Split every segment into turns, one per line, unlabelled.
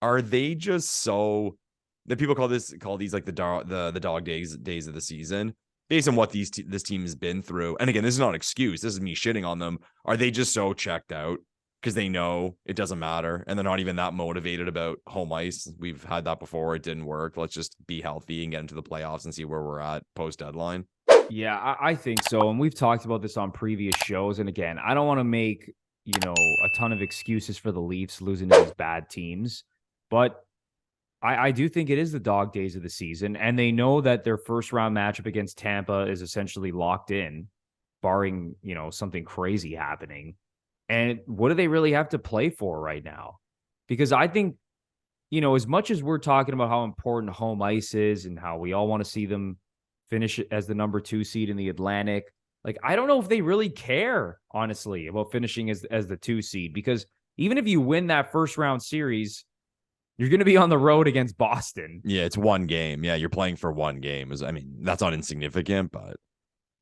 are they just so that people call these like the dog days of the season based on what this team has been through? And again, this is not an excuse. This is me shitting on them. Are they just so checked out because they know it doesn't matter and they're not even that motivated about home ice? We've had that before. It didn't work. Let's just be healthy and get into the playoffs and see where we're at post deadline.
Yeah, I think so. And we've talked about this on previous shows. And again, I don't want to make, a ton of excuses for the Leafs losing to these bad teams, but I do think it is the dog days of the season. And they know that their first round matchup against Tampa is essentially locked in, barring, something crazy happening. And what do they really have to play for right now? Because I think, as much as we're talking about how important home ice is and how we all want to see them finish as the number 2 seed in the Atlantic, like, I don't know if they really care, honestly, about finishing as the 2 seed, because even if you win that first round series, you're going to be on the road against Boston.
Yeah, it's one game. Yeah, you're playing for one game. That's not insignificant, but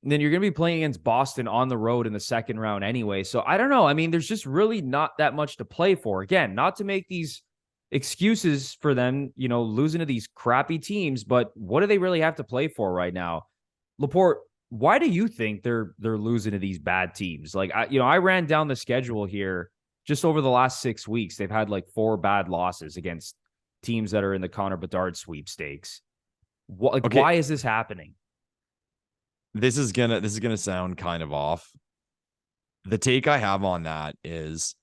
then you're going to be playing against Boston on the road in the second round anyway. So I don't know. There's just really not that much to play for. Again, not to make these excuses for them, losing to these crappy teams, but what do they really have to play for right now? Lepore, why do you think they're losing to these bad teams? Like, I ran down the schedule here just over the last 6 weeks. They've had like 4 bad losses against teams that are in the Connor Bedard sweepstakes. Why is this happening?
This is gonna sound kind of off. The take I have on that is,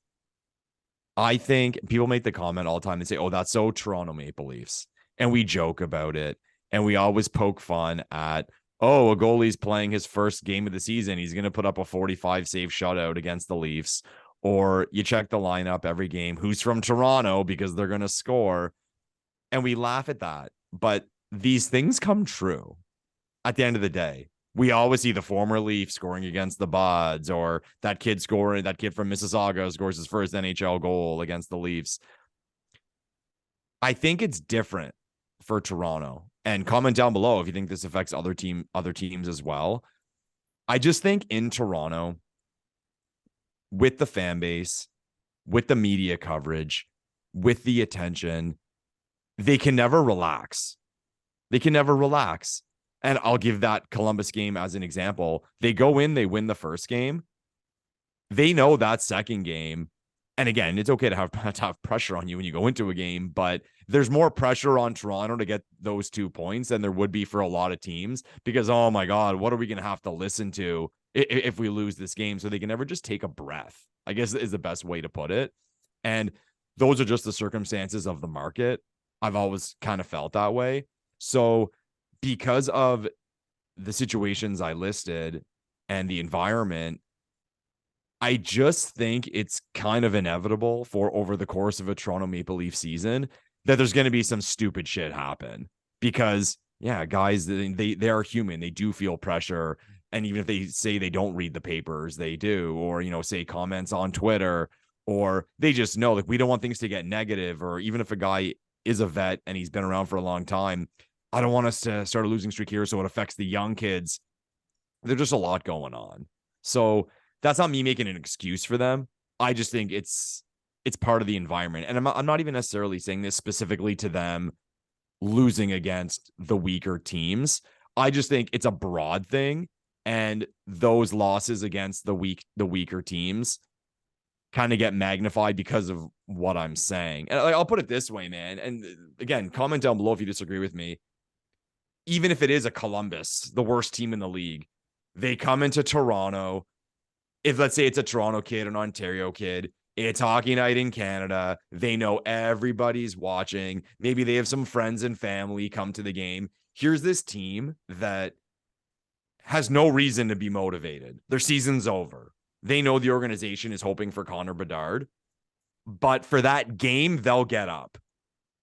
I think people make the comment all the time. They say, "Oh, that's so Toronto Maple Leafs," and we joke about it, and we always poke fun at, "Oh, a goalie's playing his first game of the season. He's gonna put up a 45 save shutout against the Leafs." Or you check the lineup every game, who's from Toronto because they're gonna score, and we laugh at that. But these things come true at the end of the day. We always see the former Leaf scoring against the Buds, or that kid from Mississauga scores his first NHL goal against the Leafs. I think it's different for Toronto. And comment down below if you think this affects other teams as well. I just think in Toronto, with the fan base, with the media coverage, with the attention, they can never relax. And I'll give that Columbus game as an example. They go in, they win the first game. They know that second game. And again, it's okay to have pressure on you when you go into a game, but there's more pressure on Toronto to get those 2 points than there would be for a lot of teams, because, oh my God, what are we going to have to listen to if we lose this game? So they can never just take a breath, I guess is the best way to put it. And those are just the circumstances of the market. I've always kind of felt that way. So because of the situations I listed and the environment, I just think it's kind of inevitable for over the course of a Toronto Maple Leaf season that there's going to be some stupid shit happen, because guys, they are human. They do feel pressure. And even if they say they don't read the papers, they do, or, say comments on Twitter, or they just know, like, we don't want things to get negative. Or even if a guy is a vet and he's been around for a long time, I don't want us to start a losing streak here, so it affects the young kids. There's just a lot going on. So that's not me making an excuse for them. I just think it's part of the environment. And I'm not even necessarily saying this specifically to them losing against the weaker teams. I just think it's a broad thing. And those losses against the weaker teams kind of get magnified because of what I'm saying. And I'll put it this way, man. And again, comment down below if you disagree with me. Even if it is a Columbus, the worst team in the league, they come into Toronto. If, let's say, it's a Toronto kid, an Ontario kid, it's hockey night in Canada. They know everybody's watching. Maybe they have some friends and family come to the game. Here's this team that has no reason to be motivated. Their season's over. They know the organization is hoping for Connor Bedard, but for that game, they'll get up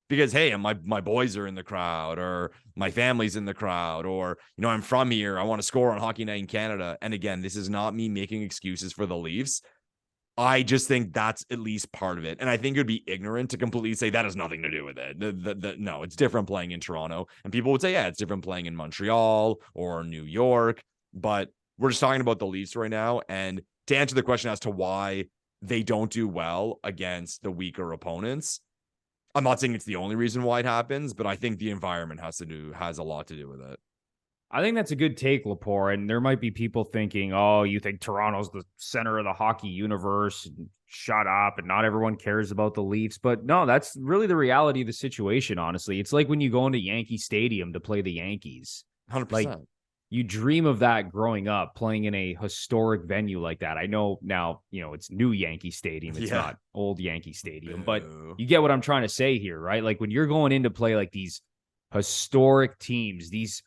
because, hey, my boys are in the crowd, or my family's in the crowd, or, I'm from here. I want to score on hockey night in Canada. And again, this is not me making excuses for the Leafs. I just think that's at least part of it. And I think it would be ignorant to completely say that has nothing to do with it. No, it's different playing in Toronto. And people would say, yeah, it's different playing in Montreal or New York. But we're just talking about the Leafs right now. And to answer the question as to why they don't do well against the weaker opponents, I'm not saying it's the only reason why it happens, but I think the environment has a lot to do with it.
I think that's a good take, Lepore. And there might be people thinking, oh, you think Toronto's the center of the hockey universe? Shut up. And not everyone cares about the Leafs. But no, that's really the reality of the situation, honestly. It's like when you go into Yankee Stadium to play the Yankees.
100%.
Like, you dream of that growing up, playing in a historic venue like that. I know now, it's new Yankee Stadium. It's not old Yankee Stadium. But you get what I'm trying to say here, right? Like, when you're going in to play like these historic teams, these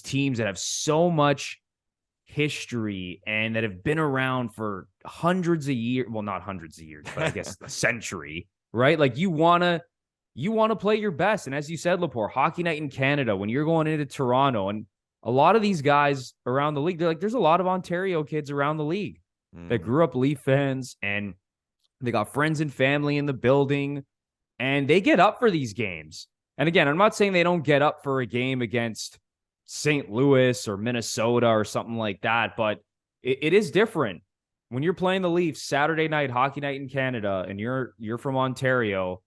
teams that have so much history and that have been around for hundreds of years. Well, not hundreds of years, but I guess a century, right? Like, you want to play your best. And as you said, Lepore, Hockey Night in Canada, when you're going into Toronto, and a lot of these guys around the league, they're like, there's a lot of Ontario kids around the league that grew up Leaf fans, and they got friends and family in the building, and they get up for these games. And again, I'm not saying they don't get up for a game against St. Louis or Minnesota or something like that, but it is different when you're playing the Leafs Saturday night, Hockey Night in Canada, and you're from Ontario.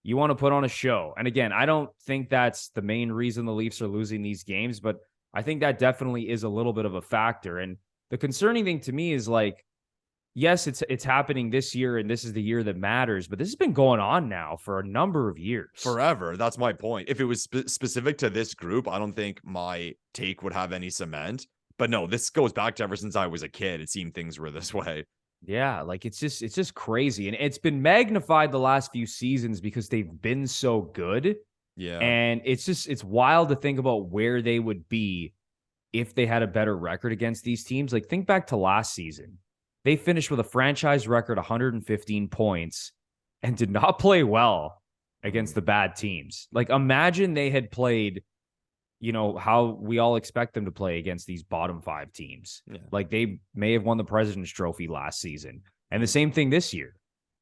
You want to put on a show. And again, I don't think that's the main reason the Leafs are losing these games, but I think that definitely is a little bit of a factor. And the concerning thing to me is, like, yes, it's happening this year, and this is the year that matters, but this has been going on now for a number of years.
Forever. That's my point. If it was specific to this group, I don't think my take would have any cement. But no, this goes back to ever since I was a kid. It seemed things were this way.
Yeah, like, it's just crazy. And it's been magnified the last few seasons because they've been so good.
Yeah.
And it's wild to think about where they would be if they had a better record against these teams. Like, think back to last season. They finished with a franchise record 115 points and did not play well against the bad teams. Like, imagine they had played, how we all expect them to play against these bottom 5 teams. Yeah. Like, they may have won the President's Trophy last season. And the same thing this year.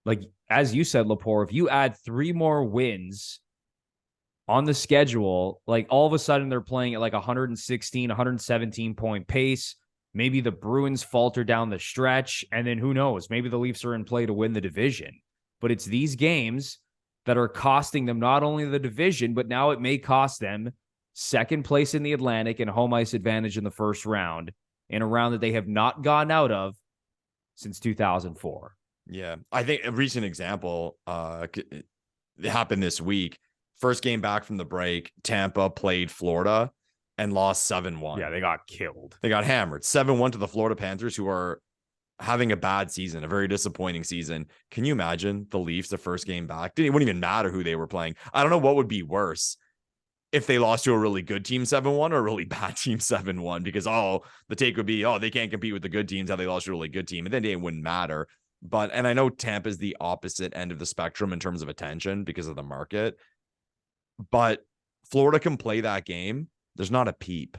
Like, as you said, Lepore, if you add 3 more wins on the schedule, like, all of a sudden they're playing at like 116, 117 point pace. Maybe the Bruins falter down the stretch, and then who knows? Maybe the Leafs are in play to win the division. But it's these games that are costing them not only the division, but now it may cost them second place in the Atlantic and home ice advantage in the first round, in a round that they have not gotten out of since 2004.
Yeah, I think a recent example, it happened this week. First game back from the break, Tampa played Florida and lost 7-1.
Yeah, they got killed.
They got hammered. 7-1 to the Florida Panthers, who are having a bad season, a very disappointing season. Can you imagine the Leafs, the first game back? It wouldn't even matter who they were playing. I don't know what would be worse, if they lost to a really good team 7-1 or a really bad team 7-1, because the take would be, they can't compete with the good teams, how they lost to a really good team. And then it wouldn't matter. And I know Tampa's the opposite end of the spectrum in terms of attention because of the market. But Florida can play that game. There's not a peep.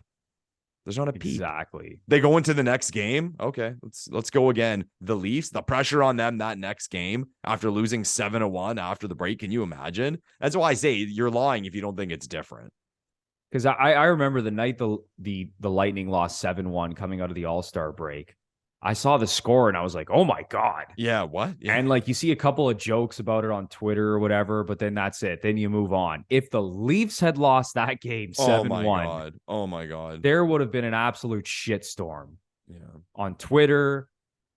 There's not a peep.
Exactly.
They go into the next game. Okay, let's go again. The Leafs, the pressure on them that next game after losing 7-1 after the break. Can you imagine? That's why I say you're lying if you don't think it's different.
Because I remember the night the Lightning lost 7-1 coming out of the All-Star break. I saw the score and I was like, oh my God.
Yeah, what? Yeah.
And like, you see a couple of jokes about it on Twitter or whatever, but then that's it. Then you move on. If the Leafs had lost that game 7-1,
oh my God,
there would have been an absolute shitstorm.
Yeah.
On Twitter,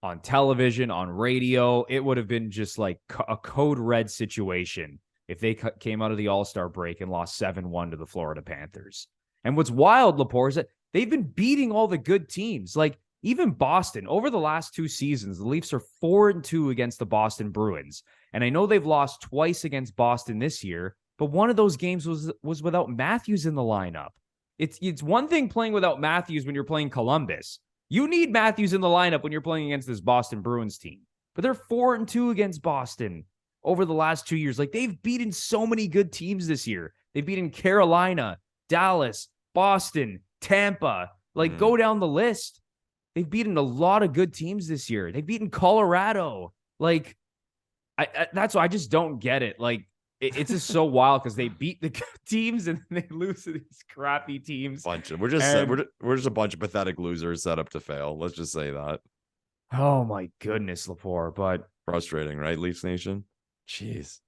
on television, on radio. It would have been just like a code red situation if they came out of the All-Star break and lost 7-1 to the Florida Panthers. And what's wild, Lepore, is that they've been beating all the good teams. Like, even Boston, over the last 2 seasons, the Leafs are 4-2 against the Boston Bruins. And I know they've lost twice against Boston this year, but one of those games was without Matthews in the lineup. It's one thing playing without Matthews when you're playing Columbus. You need Matthews in the lineup when you're playing against this Boston Bruins team. But they're 4-2 against Boston over the last 2 years. Like, they've beaten so many good teams this year. They've beaten Carolina, Dallas, Boston, Tampa. Like, go down the list. They've beaten a lot of good teams this year. They've beaten Colorado. Like, that's why I just don't get it. Like, it's just so wild because they beat the good teams and they lose to these crappy teams.
We're just a bunch of pathetic losers set up to fail. Let's just say that.
Oh my goodness, Lepore. But
frustrating, right, Leafs Nation? Jeez.